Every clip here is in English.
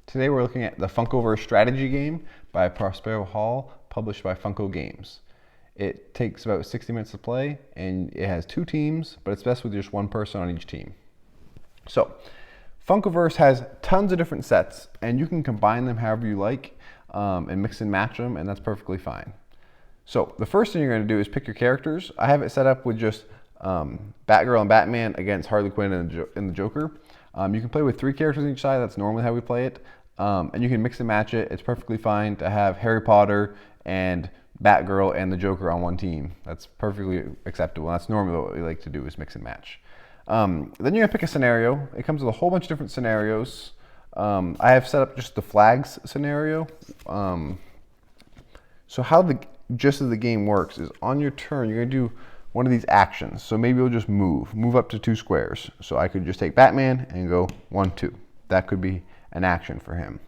Today we're looking at the Funkoverse Strategy Game by Prospero Hall, published by Funko Games. It takes about 60 minutes to play, and it has 2 teams, but it's best with just 1 person on each team. So, Funkoverse has tons of different sets, and you can combine them however you like and mix and match them, and that's perfectly fine. So, the first thing you're going to do is pick your characters. I have it set up with just Batgirl and Batman against Harley Quinn and the Joker. You can play with 3 characters on each side. That's normally how we play it. And you can mix and match it. It's perfectly fine to have Harry Potter and Batgirl and the Joker on one team. That's perfectly acceptable. That's normally what we like to do, is mix and match. Then you're going to pick a scenario. It comes with a whole bunch of different scenarios. I have set up just the flags scenario. So how the gist of the game works is, on your turn, you're going to do one of these actions. So maybe you'll just move up to 2 squares. So I could just take Batman and go 1, 2. That could be an action for him.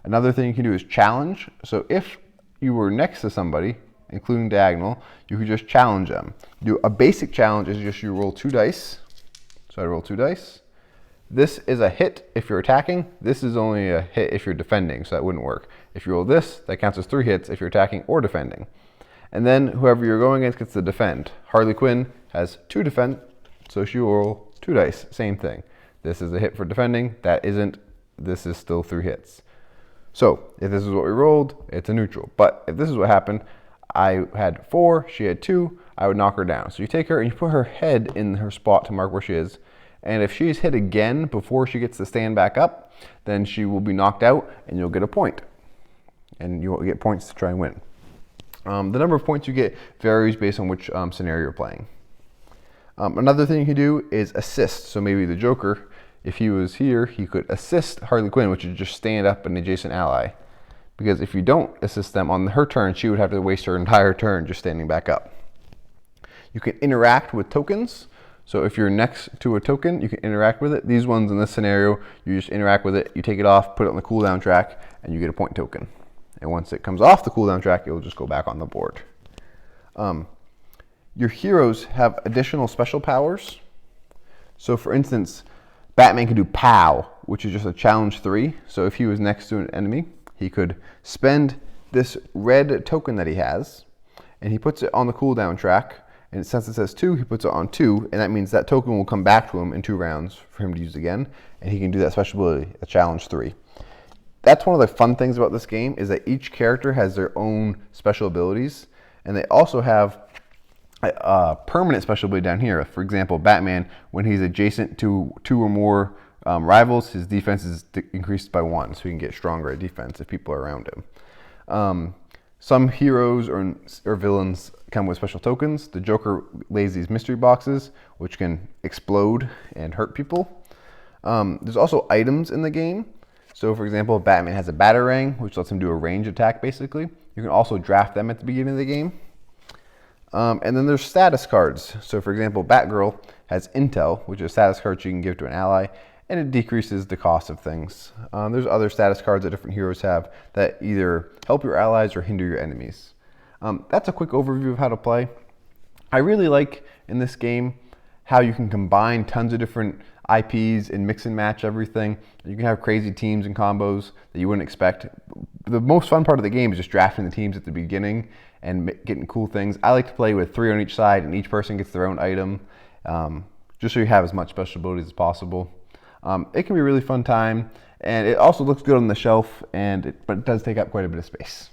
Another thing you can do is challenge. So if you were next to somebody, including diagonal, you could just challenge them. Do a basic challenge is just you roll 2 dice. So I roll 2 dice. This is a hit if you're attacking. This is only a hit if you're defending, so that wouldn't work. If you roll this, that counts as 3 hits if you're attacking or defending. And then whoever you're going against gets to defend. Harley Quinn has 2 defend, so she will roll 2 dice. Same thing. This is a hit for defending. That isn't. This is still 3 hits. So if this is what we rolled, it's a neutral. But if this is what happened, I had 4, she had 2, I would knock her down. So you take her and you put her head in her spot to mark where she is. And if she's hit again before she gets to stand back up, then she will be knocked out and you'll get a point. And you'll get points to try and win. The number of points you get varies based on which scenario you're playing. Another thing you can do is assist. So maybe the Joker, if he was here, he could assist Harley Quinn, which is just stand up an adjacent ally. Because if you don't assist them on her turn, she would have to waste her entire turn just standing back up. You can interact with tokens. So if you're next to a token, you can interact with it. These ones in this scenario, you just interact with it, you take it off, put it on the cooldown track, and you get a point token. And once it comes off the cooldown track, it will just go back on the board. Your heroes have additional special powers. So for instance, Batman can do POW, which is just a challenge 3. So if he was next to an enemy, he could spend this red token that he has, and he puts it on the cooldown track. And since it says 2, he puts it on 2, and that means that token will come back to him in 2 rounds for him to use again, and he can do that special ability, a challenge 3. That's one of the fun things about this game, is that each character has their own special abilities, and they also have a permanent special ability down here. For example, Batman, when he's adjacent to 2 or more rivals, his defense is increased by 1, so he can get stronger at defense if people are around him. Some heroes or villains come with special tokens. The Joker lays these mystery boxes, which can explode and hurt people. There's also items in the game. So for example, Batman has a Batarang, which lets him do a range attack basically. You can also draft them at the beginning of the game. And then there's status cards. So for example, Batgirl has Intel, which is a status card she can give to an ally, and it decreases the cost of things. There's other status cards that different heroes have that either help your allies or hinder your enemies. That's a quick overview of how to play. I really like in this game how you can combine tons of different IPs and mix and match everything. You can have crazy teams and combos that you wouldn't expect. The most fun part of the game is just drafting the teams at the beginning and getting cool things. I like to play with 3 on each side, and each person gets their own item, just so you have as much special abilities as possible. It can be a really fun time, and it also looks good on the shelf, but it does take up quite a bit of space.